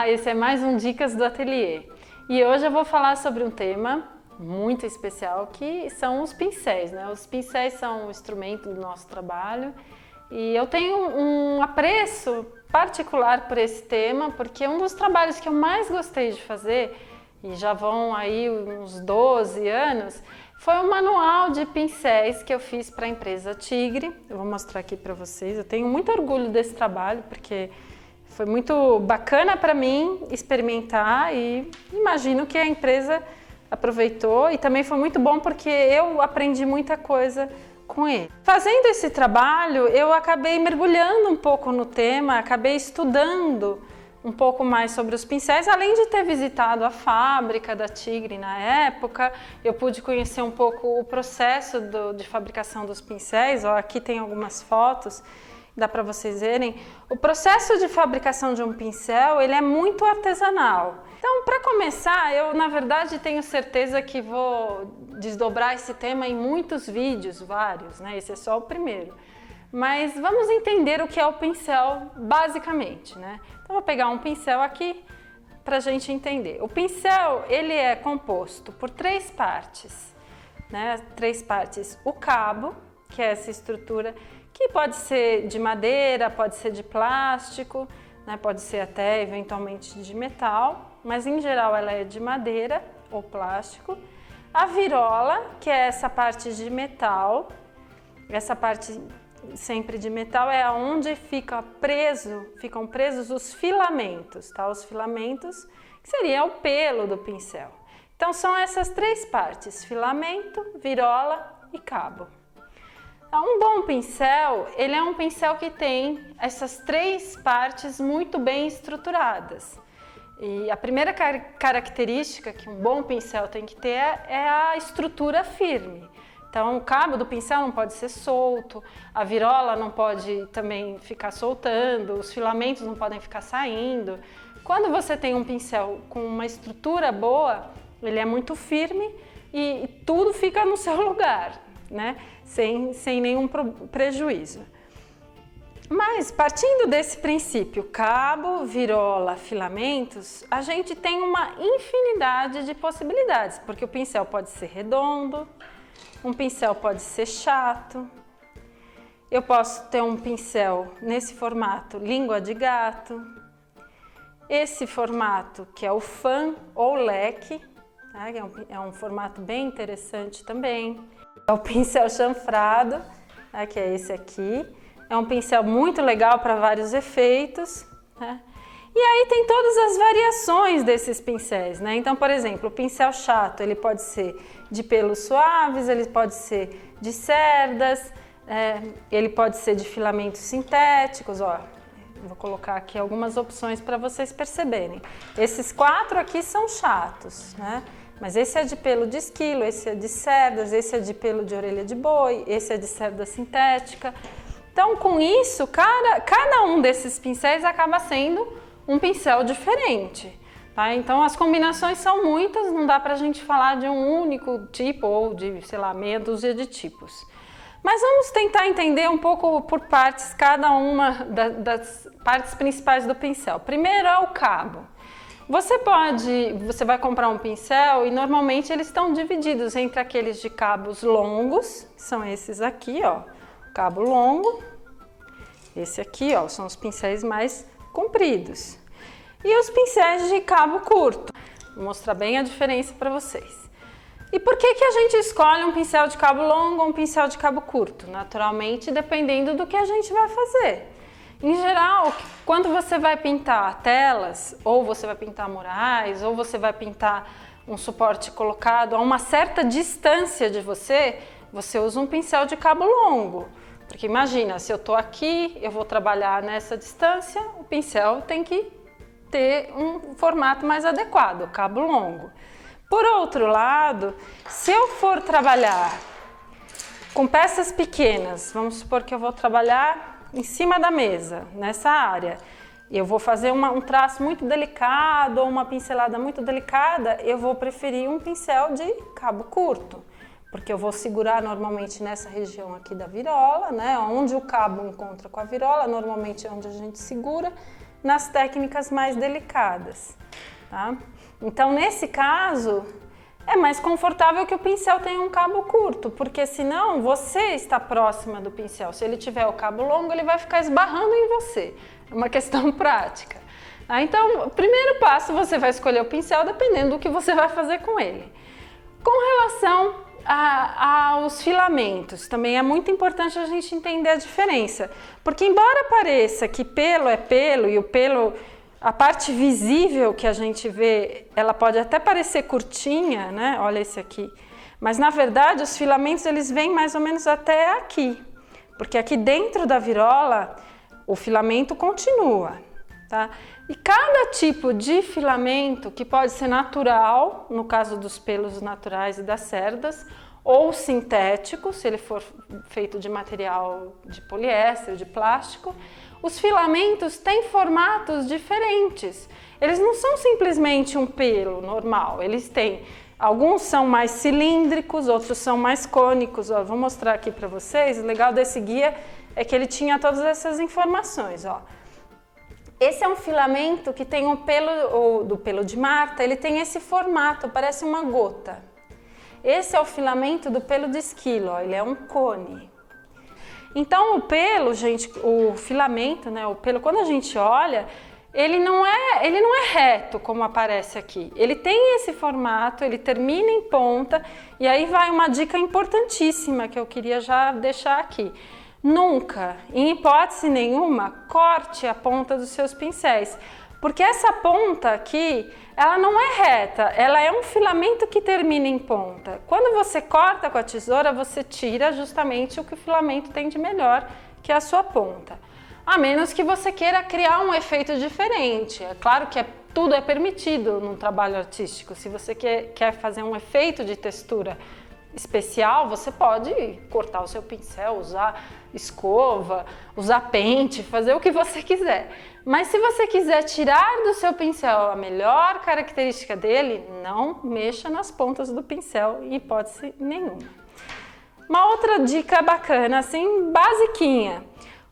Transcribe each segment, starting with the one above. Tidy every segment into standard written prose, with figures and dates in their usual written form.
Olá, esse é mais um Dicas do Ateliê. E hoje eu vou falar sobre um tema muito especial que são os pincéis, né? Os pincéis são um instrumento do nosso trabalho e eu tenho um apreço particular por esse tema porque um dos trabalhos que eu mais gostei de fazer, e já vão aí uns 12 anos, foi um manual de pincéis que eu fiz para a empresa Tigre. Eu vou mostrar aqui para vocês. Eu tenho muito orgulho desse trabalho porque foi muito bacana para mim experimentar e imagino que a empresa aproveitou e também foi muito bom porque eu aprendi muita coisa com ele. Fazendo esse trabalho, eu acabei mergulhando um pouco no tema, acabei estudando um pouco mais sobre os pincéis, além de ter visitado a fábrica da Tigre na época, eu pude conhecer um pouco o processo de fabricação dos pincéis. Ó, aqui tem algumas fotos, dá para vocês verem. O processo de fabricação de um pincel, ele é muito artesanal. Então, para começar, eu na verdade tenho certeza que vou desdobrar esse tema em muitos vídeos, vários, né? Esse é só o primeiro. Mas vamos entender o que é o pincel basicamente, né? Então, vou pegar um pincel aqui para a gente entender. O pincel, ele é composto por três partes, né? Três partes. O cabo, que é essa estrutura que pode ser de madeira, pode ser de plástico, né? Pode ser até eventualmente de metal, mas em geral ela é de madeira ou plástico. A virola, que é essa parte de metal, essa parte sempre de metal é onde ficam presos os filamentos, tá? Os filamentos, que seria o pelo do pincel. Então são essas três partes: filamento, virola e cabo. Um bom pincel, ele é um pincel que tem essas três partes muito bem estruturadas. E a primeira característica que um bom pincel tem que ter é a estrutura firme. Então o cabo do pincel não pode ser solto, a virola não pode também ficar soltando, os filamentos não podem ficar saindo. Quando você tem um pincel com uma estrutura boa, ele é muito firme e tudo fica no seu lugar, né? Sem nenhum prejuízo. Mas partindo desse princípio, cabo, virola, filamentos, a gente tem uma infinidade de possibilidades, porque o pincel pode ser redondo, um pincel pode ser chato, eu posso ter um pincel nesse formato língua de gato, esse formato que é o fan ou leque, tá? É um formato bem interessante também. É o pincel chanfrado, né, que é esse aqui. É um pincel muito legal para vários efeitos, né? E aí tem todas as variações desses pincéis, né? Então, por exemplo, o pincel chato, ele pode ser de pelos suaves, ele pode ser de cerdas, ele pode ser de filamentos sintéticos, ó. Vou colocar aqui algumas opções para vocês perceberem. Esses quatro aqui são chatos, né? Mas esse é de pelo de esquilo, esse é de cerdas, esse é de pelo de orelha de boi, esse é de cerda sintética. Então, com isso, cada um desses pincéis acaba sendo um pincel diferente, tá? Então, as combinações são muitas, não dá pra gente falar de um único tipo ou de, sei lá, meia dúzia de tipos. Mas vamos tentar entender um pouco por partes, cada uma das partes principais do pincel. Primeiro é o cabo. Você vai comprar um pincel e normalmente eles estão divididos entre aqueles de cabos longos, que são esses aqui, ó, cabo longo. Esse aqui, ó, são os pincéis mais compridos. E os pincéis de cabo curto. Vou mostrar bem a diferença para vocês. E por que a gente escolhe um pincel de cabo longo ou um pincel de cabo curto? Naturalmente, dependendo do que a gente vai fazer. Em geral, quando você vai pintar telas, ou você vai pintar murais, ou você vai pintar um suporte colocado a uma certa distância de você, você usa um pincel de cabo longo. Porque imagina, se eu estou aqui, eu vou trabalhar nessa distância, o pincel tem que ter um formato mais adequado, cabo longo. Por outro lado, se eu for trabalhar com peças pequenas, vamos supor que eu vou trabalhar em cima da mesa, nessa área, eu vou fazer um traço muito delicado ou uma pincelada muito delicada, eu vou preferir um pincel de cabo curto, porque eu vou segurar normalmente nessa região aqui da virola, né, onde o cabo encontra com a virola, normalmente é onde a gente segura, nas técnicas mais delicadas, tá? Então, nesse caso, é mais confortável que o pincel tenha um cabo curto, porque senão você está próxima do pincel. Se ele tiver o cabo longo, ele vai ficar esbarrando em você. É uma questão prática. Então, o primeiro passo, você vai escolher o pincel dependendo do que você vai fazer com ele. Com relação aos filamentos, também é muito importante a gente entender a diferença, porque embora pareça que pelo é pelo e o pelo, a parte visível que a gente vê, ela pode até parecer curtinha, né? Olha esse aqui, mas na verdade os filamentos eles vêm mais ou menos até aqui, porque aqui dentro da virola o filamento continua, tá? E cada tipo de filamento, que pode ser natural, no caso dos pelos naturais e das cerdas, ou sintético, se ele for feito de material de poliéster, de plástico, os filamentos têm formatos diferentes. Eles não são simplesmente um pelo normal, eles têm, alguns são mais cilíndricos, outros são mais cônicos. Ó, vou mostrar aqui para vocês. O legal desse guia é que ele tinha todas essas informações, ó. Esse é um filamento que tem um pelo, do pelo de Marta, ele tem esse formato, parece uma gota. Esse é o filamento do pelo de esquilo, ó, ele é um cone. Então o pelo, gente, o filamento, né, o pelo, quando a gente olha, ele não é reto como aparece aqui. Ele tem esse formato, ele termina em ponta, e aí vai uma dica importantíssima que eu queria já deixar aqui. Nunca, em hipótese nenhuma, corte a ponta dos seus pincéis, porque essa ponta aqui, ela não é reta, ela é um filamento que termina em ponta. Quando você corta com a tesoura, você tira justamente o que o filamento tem de melhor, que é a sua ponta. A menos que você queira criar um efeito diferente. É claro que tudo é permitido num trabalho artístico. Se você quer fazer um efeito de textura especial, você pode cortar o seu pincel, usar escova, usar pente, fazer o que você quiser. Mas se você quiser tirar do seu pincel a melhor característica dele, não mexa nas pontas do pincel em hipótese nenhuma. Uma outra dica bacana, assim, basiquinha.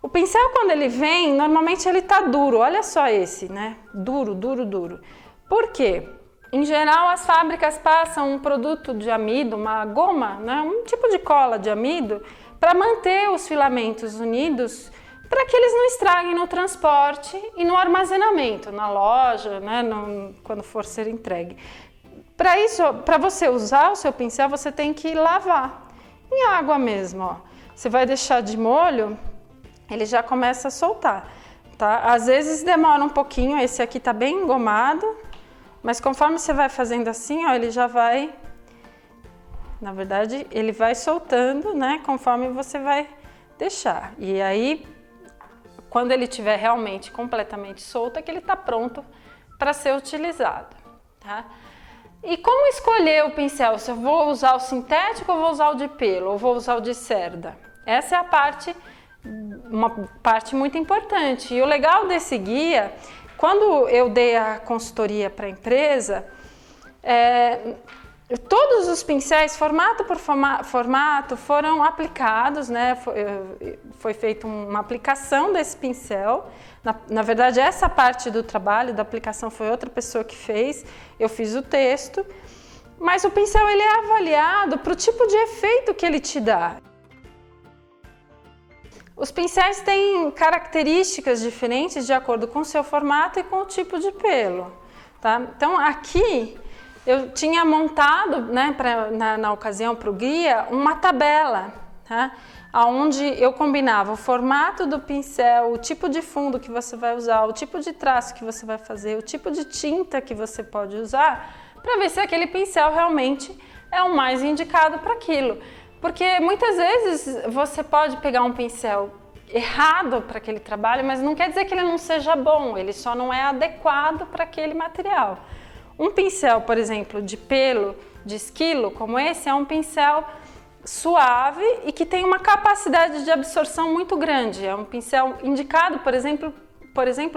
O pincel, quando ele vem, normalmente ele tá duro. Olha só esse, né? Duro, duro, duro. Por quê? Em geral, as fábricas passam um produto de amido, uma goma, né? Um tipo de cola de amido, para manter os filamentos unidos, para que eles não estraguem no transporte e no armazenamento, na loja, né? Quando for ser entregue. Para isso, para você usar o seu pincel, você tem que lavar em água mesmo. Ó. Você vai deixar de molho, ele já começa a soltar. Tá? Às vezes demora um pouquinho, esse aqui está bem engomado, mas conforme você vai fazendo assim, ó, ele já vai, na verdade, ele vai soltando, né, conforme você vai deixar. E aí, quando ele estiver realmente completamente solto, é que ele está pronto para ser utilizado, tá? E como escolher o pincel? Se eu vou usar o sintético ou vou usar o de pelo, ou vou usar o de cerda? Essa é a parte, uma parte muito importante. E o legal desse guia, quando eu dei a consultoria para a empresa, todos os pincéis, formato por formato, foram aplicados, né? Foi feita uma aplicação desse pincel. Na verdade, essa parte do trabalho, da aplicação, foi outra pessoa que fez. Eu fiz o texto. Mas o pincel ele é avaliado para o tipo de efeito que ele te dá. Os pincéis têm características diferentes de acordo com o seu formato e com o tipo de pelo. Tá? Então, aqui eu tinha montado, né, na ocasião para o guia, uma tabela, tá? Onde eu combinava o formato do pincel, o tipo de fundo que você vai usar, o tipo de traço que você vai fazer, o tipo de tinta que você pode usar, para ver se aquele pincel realmente é o mais indicado para aquilo. Porque muitas vezes você pode pegar um pincel errado para aquele trabalho, mas não quer dizer que ele não seja bom, ele só não é adequado para aquele material. Um pincel, por exemplo, de pelo, de esquilo, como esse, é um pincel suave e que tem uma capacidade de absorção muito grande. É um pincel indicado, por exemplo,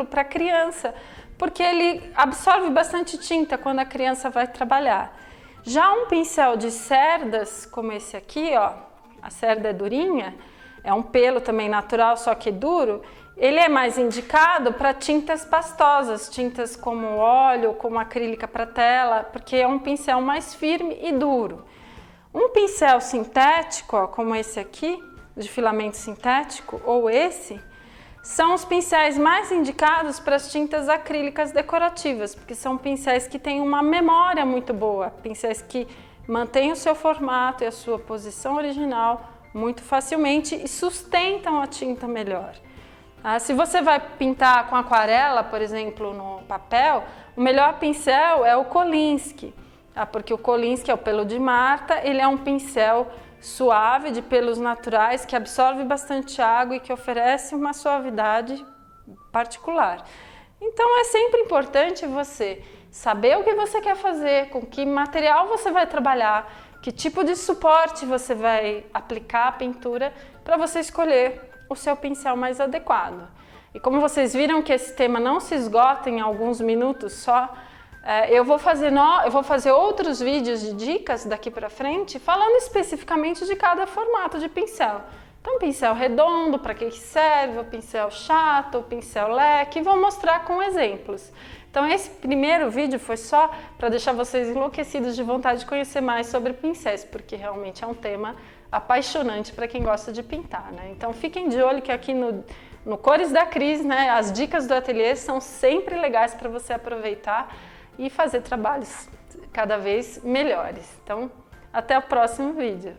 para criança, porque ele absorve bastante tinta quando a criança vai trabalhar. Já um pincel de cerdas, como esse aqui, ó, a cerda é durinha, é um pelo também natural, só que duro, Ele é mais indicado para tintas pastosas, tintas como óleo, como acrílica para tela, porque é um pincel mais firme e duro. Um pincel sintético, ó, como esse aqui, de filamento sintético, ou esse, são os pincéis mais indicados para as tintas acrílicas decorativas, porque são pincéis que têm uma memória muito boa, pincéis que mantêm o seu formato e a sua posição original muito facilmente e sustentam a tinta melhor. Se você vai pintar com aquarela, por exemplo, no papel, o melhor pincel é o Kolinsky, porque o Kolinsky é o pelo de Marta, ele é um pincel suave, de pelos naturais, que absorve bastante água e que oferece uma suavidade particular. Então é sempre importante você saber o que você quer fazer, com que material você vai trabalhar, que tipo de suporte você vai aplicar a pintura para você escolher o seu pincel mais adequado. E como vocês viram que esse tema não se esgota em alguns minutos só, eu vou fazer outros vídeos de dicas daqui para frente falando especificamente de cada formato de pincel. Então, pincel redondo, para que serve, o pincel chato, o pincel leque, vou mostrar com exemplos. Então, esse primeiro vídeo foi só para deixar vocês enlouquecidos de vontade de conhecer mais sobre pincéis, porque realmente é um tema apaixonante para quem gosta de pintar, né? Então, fiquem de olho que aqui no Cores da Cris, né, as dicas do ateliê são sempre legais para você aproveitar e fazer trabalhos cada vez melhores. Então, até o próximo vídeo.